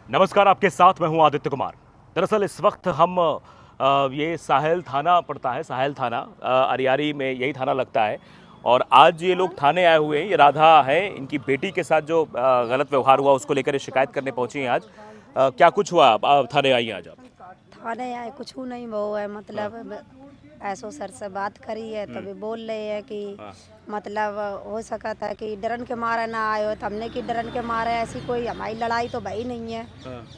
नमस्कार, आपके साथ मैं हूं आदित्य कुमार। दरअसल इस वक्त हम ये साहेल थाना पड़ता है, साहेल थाना अरियारी में यही थाना लगता है। और आज ये लोग थाने आए हुए हैं। ये राधा है, इनकी बेटी के साथ जो गलत व्यवहार हुआ उसको लेकर ये शिकायत करने पहुंची हैं आज। क्या कुछ हुआ, आप थाने आई हैं आज आप? थाने आए कुछ नहीं वो है मतलब ऐसो सर से बात करी है तो भी बोल रहे हैं कि मतलब हो सका था कि डरन के मारे ना आए हो तो हमने कि डरन के मारे ऐसी कोई हमारी लड़ाई तो भई नहीं है।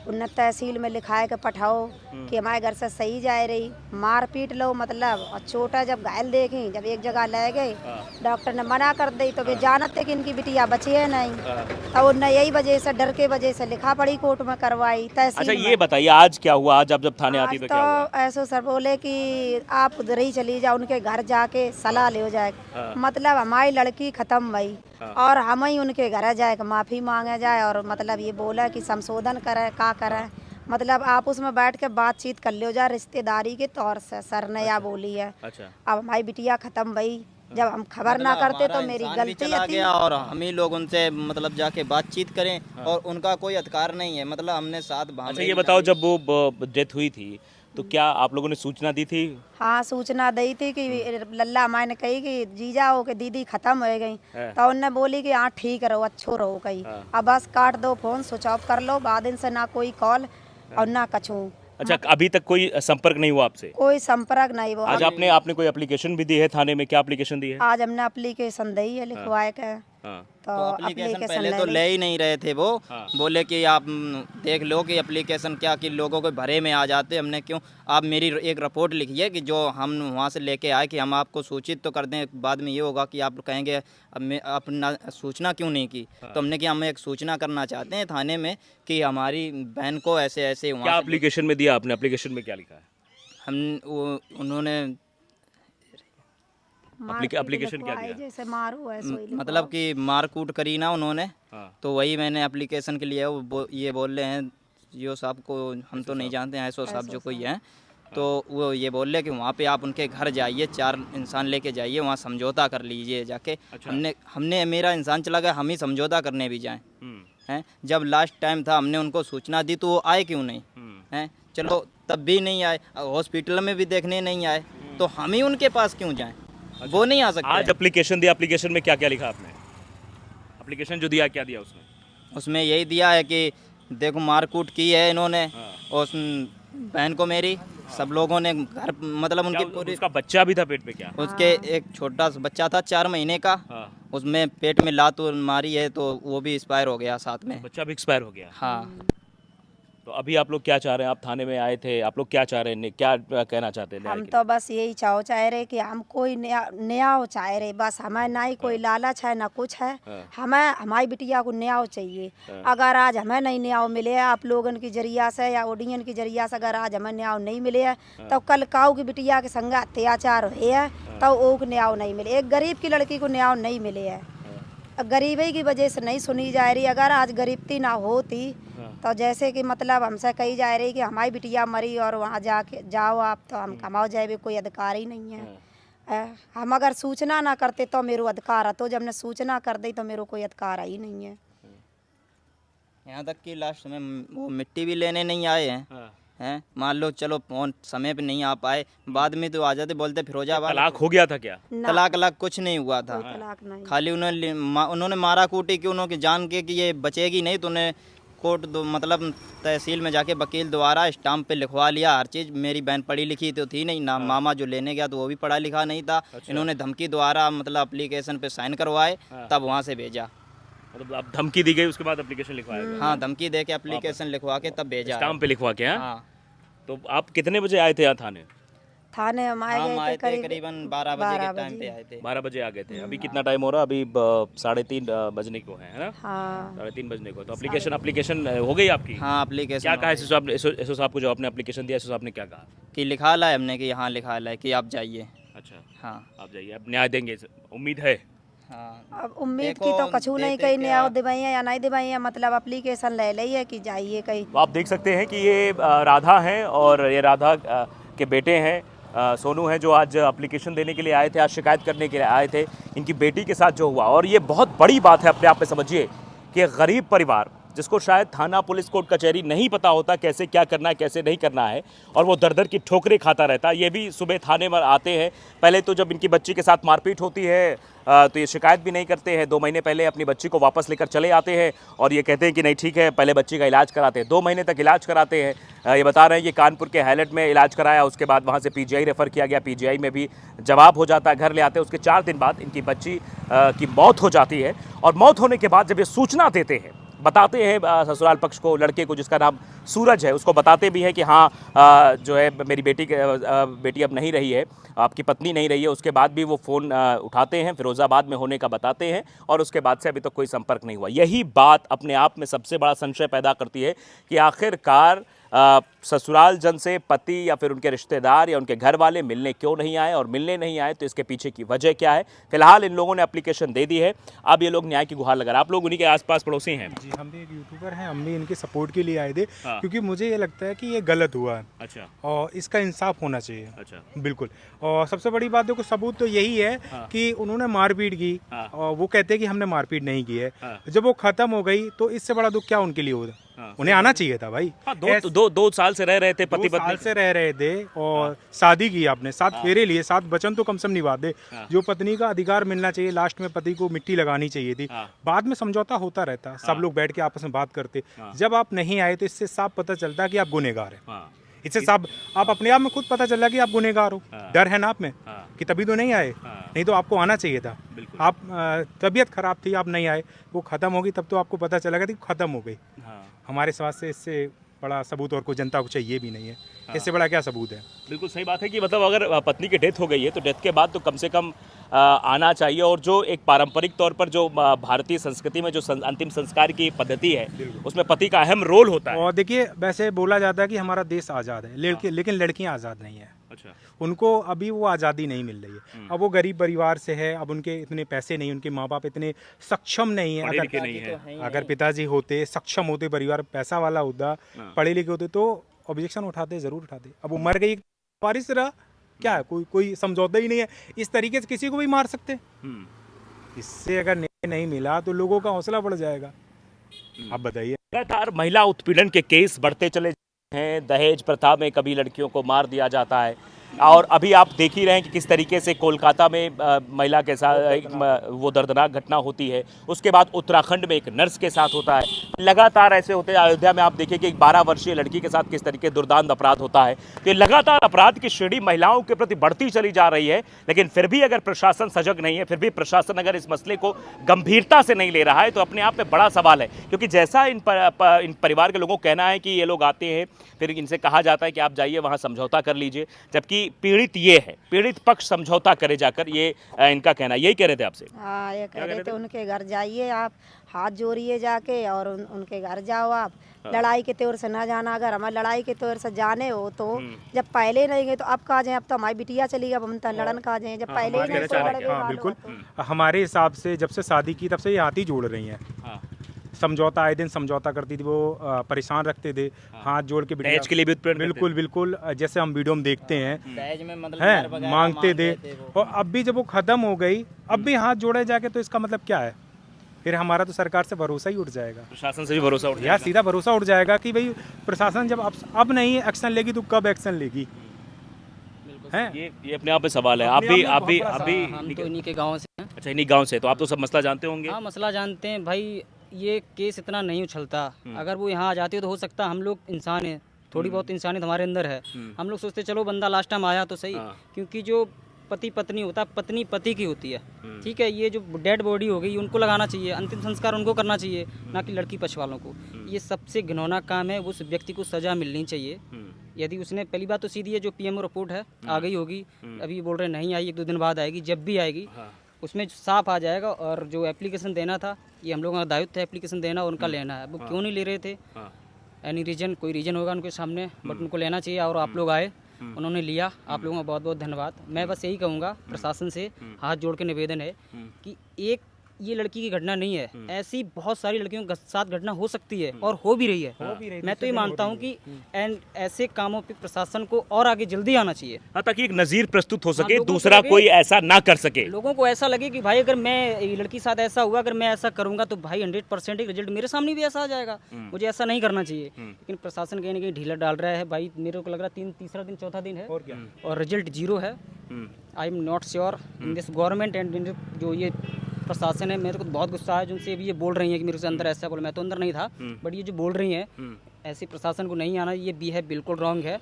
उन्हें तहसील में लिखाए के पठाओ कि हमारे घर से सही जाए रही मार पीट लो मतलब। और छोटा जब घायल देखी जब एक जगह ले गए डॉक्टर ने मना कर दी तो वे जानते कि इनकी बिटिया बची है नहीं तो उन्हें यही वजह से डर के वजह से लिखा पड़ी कोर्ट में करवाई तहसील अच्छा, में। ये बताइए आज क्या हुआ? आज आप जब थाने आती आज तो तो क्या हुआ? ऐसो सर बोले कि आप उधर ही चली जाओ उनके घर जाके सलाह ले जाए। मतलब हमारी लड़की खत्म भई और हम ही उनके घर जाए माफ़ी मांगे जाए और मतलब ये बोला कि संशोधन करे का करे। मतलब आप उसमें बैठ के बातचीत कर लो जाए रिश्तेदारी के तौर से सर ने या बोली है। अच्छा, अब हमारी बिटिया खत्म भई जब हम खबर ना करते तो मेरी इंसान भी गलती चला थी। गया और हम ही लोग उनसे मतलब जाके बातचीत करें और उनका कोई अधिकार नहीं है। मतलब हमने साथ अच्छा भांबरे ये भी बताओ, डाली। जब वो डेथ हुई थी तो क्या आप लोगों ने सूचना दी थी? हाँ सूचना दी थी कि लल्ला माँ ने कही कि जीजा हो के दीदी खत्म हो गई तो उनने बोली कि हाँ ठीक रहो अच्छो रहो कही। अब बस काट दो फोन स्विच ऑफ कर लो बाद दिन से ना कोई कॉल और ना कछू। अच्छा, अभी तक कोई संपर्क नहीं हुआ आपसे? कोई संपर्क नहीं वो आज आपने आपने कोई एप्लीकेशन भी दी है थाने में? क्या एप्लीकेशन दी है? आज हमने एप्लीकेशन दी है लिखवाए के हाँ। तो तो एप्लीकेशन पहले ले तो ली। ले ही नहीं रहे थे वो। हाँ। बोले कि आप देख लो कि एप्लीकेशन क्या कि लोगों को भरे में आ जाते। हमने क्यों, आप मेरी एक रिपोर्ट लिखिए कि जो हम वहाँ से लेके आए कि हम आपको सूचित तो कर दें। बाद में ये होगा कि आप कहेंगे अब मैं अपना सूचना क्यों नहीं की। तो हमने कि हम एक सूचना करना चाहते हैं थाने में कि हमारी बहन को ऐसे ऐसे क्या वहाँ से एप्लीकेशन में दिया आपने? एप्लीकेशन में क्या लिखा है? उन्होंने एप्लीकेशन क्या दिया? जैसे मारो ऐसो ही मतलब कि मार कूट करी ना उन्होंने। हाँ। तो वही मैंने एप्लीकेशन के लिए ये बोल रहे हैं यो साहब को हम तो नहीं जानते हैं, ऐसो साहब जो कोई हैं। तो वो ये बोल रहे कि वहाँ पे आप उनके घर जाइए, 4 इंसान लेके जाइए, वहाँ समझौता कर लीजिए जाके। अच्छा। हमने मेरा इंसान चला गया, हम ही समझौता करने भी जाएं हम्म। हैं। जब लास्ट टाइम था हमने उनको सूचना दी तो वो आए क्यों नहीं हैं। चलो तब भी नहीं आए, हॉस्पिटल में भी देखने नहीं आए, तो हम ही उनके पास क्यों जाएं। वो नहीं आ सकते। आज एप्लीकेशन दिया, एप्लीकेशन में क्या क्या लिखा आपने? एप्लीकेशन जो दिया क्या दिया उसमें? उसमें यही दिया है कि देखो मारकूट की है इन्होंने और उस बहन को मेरी सब लोगों ने घर मतलब उनकी क्या पूरी उसका बच्चा भी था पेट में क्या? उसके एक छोटा सा बच्चा था 4 महीने का। हाँ। उसमें पेट में लात मारी है तो वो भी एक्सपायर हो गया साथ में। बच्चा भी एक्सपायर हो गया। हाँ। तो अभी आप लोग क्या चाह रहे हैं? आप थाने में आए थे, आप लोग क्या चाह रहे हैं, क्या कहना चाहते हैं? हम तो बस यही चाह रहे कि हम कोई न्याय चाह रहे बस। हमें ना ही कोई लालच है ना कुछ है। हमें हमारी बिटिया को न्याय चाहिए। अगर आज हमें नहीं न्याय मिले है आप लोगों की जरिया से या ओडियन की जरिया से अगर आज हमें न्याय नहीं मिले है तो कल काऊ की बिटिया के संग अत्याचार हुए है तो वो न्याय नहीं मिले। एक गरीब की लड़की को न्याय नहीं मिले है। गरीबी की वजह से नहीं सुनी जा रही। अगर आज गरीबती ना होती तो जैसे कि मतलब हमसे कही जा रही कि हमारी बिटिया मरी और वहाँ जाके जाओ आप तो हम कमाओ जाए भी कोई अधिकार ही नहीं है। हम अगर सूचना ना करते तो मेरे अधिकार है, तो जब ने सूचना कर दी तो मेरे कोई अधिकार ही नहीं है। यहाँ तक कि लास्ट में वो मिट्टी भी लेने नहीं आए हैं। मान लो चलो फोन समय पे नहीं आ पाए, बाद में तो आ जाते, बोलते फिरोजाबाद तलाक हो गया था क्या? तलाक कुछ नहीं हुआ था। तलाक नहीं। खाली उन्होंने मारा कूटी कि उन्होंने जान के कि ये बचेगी नहीं तो उन्हें कोर्ट मतलब तहसील में जाके वकील द्वारा स्टाम्प पे लिखवा लिया हर चीज़। मेरी बहन पढ़ी लिखी तो थी नहीं ना, मामा जो लेने गया तो वो भी पढ़ा लिखा नहीं था। इन्होंने धमकी द्वारा मतलब एप्लीकेशन पे साइन करवाए तब वहाँ से भेजा। मतलब अब धमकी दी गई उसके बाद एप्लीकेशन लिखवाया गया? हाँ, धमकी दे के एप्लीकेशन लिखवा के तब भेजा। स्टाम्प पे लिखवा के? हाँ। हाँ। तो आप कितने बजे आए थे यहाँ थाने? थाने हम हम आए आए थे थे करीबन 12 बजे के टाइम पे आए थे। 12 बजे आ गए थे। अभी कितना टाइम हो रहा है? अभी 3:30 बजने को है ना? हाँ 3:30 बजने को। तो एप्लीकेशन हो गई आपकी? हाँ, एप्लीकेशन क्या कहा एसओ साहब को? जो आपने एप्लीकेशन दिया एसओ साहब ने क्या कहा? कि लिखा ला है हमने कि यहाँ लिखा ला है कि आप जाइए। अच्छा, हाँ। आप जाइए, अब न्याय देंगे, उम्मीद है? हाँ। अब उम्मीद देखो, की तो कछू नहीं देते कहीं क्या- न्याय दिवाई है या नहीं दिवाई है। मतलब एप्लीकेशन ले ली है कि जाइए कहीं। तो आप देख सकते हैं कि ये राधा हैं और ये राधा के बेटे हैं सोनू हैं, जो आज एप्लीकेशन देने के लिए आए थे, आज शिकायत करने के लिए आए थे इनकी बेटी के साथ जो हुआ। और ये बहुत बड़ी बात है अपने आप में, समझिए कि गरीब परिवार जिसको शायद थाना पुलिस कोर्ट कचहरी नहीं पता होता कैसे क्या करना है कैसे नहीं करना है, और वो दर दर की ठोकरें खाता रहता है। ये भी सुबह थाने में आते हैं, पहले तो जब इनकी बच्ची के साथ मारपीट होती है तो ये शिकायत भी नहीं करते हैं। 2 महीने पहले अपनी बच्ची को वापस लेकर चले आते हैं और ये कहते हैं कि नहीं ठीक है, पहले बच्ची का इलाज कराते हैं। 2 महीने तक इलाज कराते हैं। ये बता रहे हैं कि कानपुर के हाईलाइट में इलाज कराया, उसके बाद वहाँ से पीजीआई रेफ़र किया गया, पीजीआई में भी जवाब हो जाता है, घर ले आते हैं। उसके 4 दिन बाद इनकी बच्ची की मौत हो जाती है, और मौत होने के बाद जब ये सूचना देते हैं, बताते हैं ससुराल पक्ष को, लड़के को जिसका नाम सूरज है उसको बताते भी हैं कि हाँ जो है मेरी बेटी अब नहीं रही है, आपकी पत्नी नहीं रही है। उसके बाद भी वो फ़ोन उठाते हैं, फिरोज़ाबाद में होने का बताते हैं, और उसके बाद से अभी तक कोई संपर्क नहीं हुआ। यही बात अपने आप में सबसे बड़ा संशय पैदा करती है कि आखिरकार ससुराल जन से पति या फिर उनके रिश्तेदार या उनके घर वाले मिलने क्यों नहीं आए, और मिलने नहीं आए तो इसके पीछे की वजह क्या है। फिलहाल इन लोगों ने एप्लीकेशन दे दी है, अब ये लोग न्याय की गुहार लगा रहे हैं। आप लोग उन्हीं के आसपास पड़ोसी हैं? जी, हम भी एक यूट्यूबर हैं, हम भी इनके सपोर्ट के लिए आए थे। हाँ। क्योंकि मुझे ये लगता है कि ये गलत हुआ है अच्छा और इसका इंसाफ होना चाहिए। अच्छा बिल्कुल। और सबसे बड़ी बात देखो, सबूत तो यही है कि उन्होंने मारपीट की, हाँ। और वो कहते हैं कि हमने मारपीट नहीं की है। हाँ। जब वो खत्म हो गई तो इससे बड़ा दुख क्या उनके लिए होता। हाँ। उन्हें आना चाहिए था भाई। हाँ, दो साल से रह रहे थे पति 2 साल पत्नी। से रह रहे थे और शादी की आपने, 7 फेरे लिए, 7 वचन तो कम से कम निभा दे। जो पत्नी का अधिकार मिलना चाहिए, लास्ट में पति को मिट्टी लगानी चाहिए थी। हाँ। बाद में समझौता होता रहता, सब लोग बैठ के आपस में बात करते। जब आप नहीं आए तो इससे साफ पता चलता है कि आप गुनहगार हैं। हाँ। इससे साफ आप अपने आप में खुद पता चल रहा है कि आप गुनहगार हो। डर है ना आप में कि तभी तो नहीं आए, नहीं तो आपको आना चाहिए था। बिल्कुल। आप तबीयत खराब थी, आप नहीं आए, वो खत्म होगी तब तो आपको पता चलेगा कि खत्म हो गई। हाँ। हमारे स्वाद से इससे बड़ा सबूत और कोई जनता को चाहिए भी नहीं है। इससे बड़ा क्या सबूत है। बिल्कुल सही बात है कि मतलब अगर पत्नी की डेथ हो गई है तो डेथ के बाद तो कम से कम आना चाहिए, और जो एक पारंपरिक तौर पर जो भारतीय संस्कृति में जो अंतिम संस्कार की पद्धति है उसमें पति का अहम रोल होता है। और देखिए, वैसे बोला जाता है कि हमारा देश आज़ाद है, लेकिन लड़कियां आज़ाद नहीं है। अच्छा। उनको अभी वो आज़ादी नहीं मिल रही है। अब वो गरीब परिवार से है, अब उनके इतने पैसे नहीं, उनके माँ बाप इतने सक्षम नहीं है। पढ़े लिखे नहीं है। अगर पिताजी होते, सक्षम होते, परिवार पैसा वाला होता, पढ़े लिखे होते, तो ऑब्जेक्शन उठाते, ज़रूर उठाते। अब वो मर गई, वारिस रहा, क्या है, कोई समझौता ही नहीं है। इस तरीके से किसी को भी मार सकते। इससे अगर न्याय नहीं मिला तो लोगों का हौसला बढ़ जाएगा। आप बताइए। लगातार महिला उत्पीड़न के केस बढ़ते चले हैं। दहेज प्रथा में कभी लड़कियों को मार दिया जाता है, और अभी आप देख ही रहे हैं कि किस तरीके से कोलकाता में महिला के साथ वो दर्दनाक घटना होती है। उसके बाद उत्तराखंड में एक नर्स के साथ होता है। लगातार ऐसे होते हैं। अयोध्या में आप देखिए कि एक 12 वर्षीय लड़की के साथ किस तरीके दुर्दांत अपराध होता है। तो ये लगातार अपराध की श्रेणी महिलाओं के प्रति बढ़ती चली जा रही है, लेकिन फिर भी अगर प्रशासन सजग नहीं है, फिर भी प्रशासन अगर इस मसले को गंभीरता से नहीं ले रहा है, तो अपने आप में बड़ा सवाल है। क्योंकि जैसा इन परिवार के लोगों को कहना है कि ये लोग आते हैं, फिर इनसे कहा जाता है कि आप जाइए वहाँ समझौता कर लीजिए, जबकि पीड़ित ये है, पीड़ित पक्ष समझौता करे जाकर, ये इनका कहना। यही कह रहे थे आपसे? हाँ, ये कह रहे थे उनके घर जाइए, आप हाथ जोड़िए जाके, और उनके घर जाओ आप। लड़ाई के तौर से ना जाना, अगर हमें लड़ाई के तौर से जाने हो तो जब पहले नहीं गए तो अब कहा जाए, अब तो हमारी बिटिया चली गई, अब हम तो लड़न कहा जाए, जब पहले ही नहीं कोई लड़ गए। हाँ बिल्कुल। हमारे हिसाब से जब से शादी की तब से ये हाथ ही जोड़ रही हैं। समझौता, आए दिन समझौता करती थी, वो परेशान रखते थे, हाथ जोड़ के दहेज के लिए भी उत्पीड़न बिल्कुल बिल्कुल, जैसे हम वीडियो में देखते हैं, दहेज में मतलब हैं, घर वगैरह मांगते थे। वो। और अब भी जब वो खत्म हो गई, अब भी हाथ जोड़े जाके, तो इसका मतलब क्या है। फिर हमारा तो सरकार से भरोसा ही उठ जाएगा, प्रशासन से भी भरोसा उठ या जाएगा। सीधा भरोसा उठ जाएगा कि भाई प्रशासन जब अब नहीं एक्शन लेगी तो कब एक्शन लेगी। हैं, ये अपने आप में सवाल है। आप भी हम तो इन्हीं के गांव से हैं। अच्छा, इन्हीं गांव से, तो आप तो सब मसला जानते होंगे। हाँ, मसला जानते हैं भाई। ये केस इतना नहीं उछलता। अगर वो यहाँ आ जाती तो हो सकता, हम लोग इंसान हैं, थोड़ी बहुत इंसानियत हमारे अंदर है। हम लोग सोचते चलो बंदा लास्ट टाइम आया तो सही, क्योंकि जो पति पत्नी होता है, पत्नी पति की होती है। ठीक है, ये जो डेड बॉडी हो गई उनको लगाना चाहिए, अंतिम संस्कार उनको करना चाहिए, ना कि लड़की पक्ष वालों को। ये सबसे घिनौना काम है। उस व्यक्ति को सजा मिलनी चाहिए। यदि उसने, पहली बात तो सीधी है, जो पीएमओ रिपोर्ट है आ गई होगी, अभी बोल रहे नहीं आई, 1-2 दिन बाद आएगी, जब भी आएगी उसमें साफ आ जाएगा। और जो एप्लीकेशन देना था, ये हम लोगों का दायित्व था एप्लीकेशन देना, उनका लेना है। वो क्यों नहीं ले रहे थे, एनी रीजन, कोई रीजन होगा उनके सामने, बट उनको लेना चाहिए। और आप लोग आए, उन्होंने लिया, आप लोगों का बहुत बहुत धन्यवाद। मैं बस यही कहूँगा, प्रशासन से हाथ जोड़ के निवेदन है कि एक ये लड़की की घटना नहीं है, ऐसी बहुत सारी लड़कियों के साथ घटना हो सकती है और हो भी रही है। मैं तो ये मानता हूँ कि ऐसे कामों पे प्रशासन को और आगे जल्दी आना चाहिए, हाँ, ताकि एक नज़ीर प्रस्तुत हो सके, लोगों को दूसरा लगे- कोई ऐसा ना कर सके। लोगों को ऐसा लगे कि भाई अगर मैं ये लड़की के साथ ऐसा हुआ, अगर मैं ऐसा करूंगा तो भाई 100% एक रिजल्ट मेरे सामने भी ऐसा आ जाएगा। मुझे ऐसा नहीं करना चाहिए, लेकिन प्रशासन कहीं ना कहीं ढीला डाल रहा है भाई। मेरे को लग रहा है तीसरा दिन चौथा दिन है और क्या? और रिजल्ट 0 है। I am not sure in this government and in जो ये प्रशासन है। मेरे को तो बहुत गुस्सा है जिनसे भी ये बोल रही है कि मेरे से अंदर ऐसा बोला, मैं तो अंदर नहीं था, बट ये जो बोल रही हैं ऐसे प्रशासन को नहीं आना, ये भी है बिल्कुल रॉन्ग है।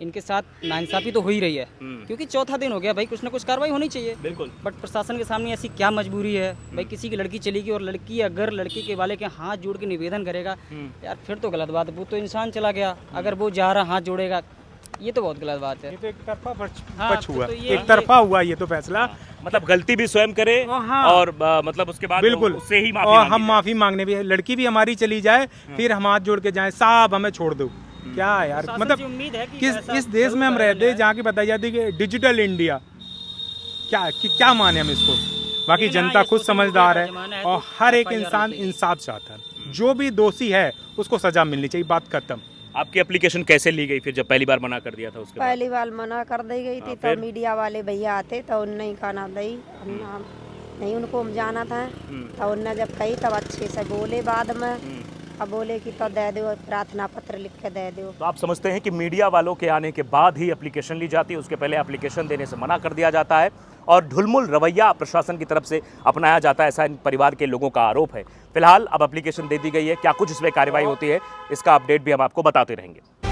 इनके साथ नाइंसाफी तो हो ही रही है, क्योंकि चौथा दिन हो गया भाई, कुछ ना कुछ कार्रवाई होनी चाहिए। बिल्कुल। बट प्रशासन के सामने ऐसी क्या मजबूरी है भाई, किसी की लड़की चली गई और लड़की अगर लड़के के वाले के हाथ जोड़ के निवेदन करेगा, यार फिर तो गलत बात है। वो तो इंसान चला गया, अगर वो जा रहा हाथ जोड़ेगा, ये तो बहुत गलत बात है। ये तो एक तरफा हाँ, पक्ष हुआ, तो ये- एक तरफा हुआ ये तो फैसला। मतलब गलती भी स्वयं करे हाँ। और मतलब उसके बाद बिल्कुल, उससे ही माफी और मांगी हम जाए। माफी मांगने भी, लड़की भी हमारी चली जाए फिर हम हाथ जोड़ के जाएं, साहब हमें छोड़ दो। क्या यार, प्रशासन मतलब से उम्मीद है कि किस ऐसा इस देश में हम जरूर रहते कराया हैं जहाँ की बताई जाती है कि डिजिटल इंडिया, क्या माने हम इसको। बाकी लेकिन हाँ, जनता ये खुद सोशल समझदार मीडिया है का जमाना है, और तो हर एक FIR इंसान होती है। इंसाफ चाहता है। जो भी दोषी है उसको सजा मिलनी चाहिए, बात खत्म। आपकी एप्लीकेशन कैसे ली गई फिर जब पहली बार मना कर दिया था उसके बाद? पहली बार मना कर दी गई थी, फिर? तो मीडिया वाले भैया आते तो उनने ही कहना दी, नहीं उनको हम जाना था, तो उनने जब कही तब अच्छे से बोले बाद में, अब बोले कि तो दे दो, प्रार्थना पत्र लिख के दे दो। तो आप समझते हैं कि मीडिया वालों के आने के बाद ही एप्लीकेशन ली जाती है, उसके पहले एप्लीकेशन देने से मना कर दिया जाता है और ढुलमुल रवैया प्रशासन की तरफ से अपनाया जाता है, ऐसा इन परिवार के लोगों का आरोप है। फिलहाल अब एप्लीकेशन दे दी गई है, क्या कुछ इसमें कार्रवाई होती है इसका अपडेट भी हम आपको बताते रहेंगे।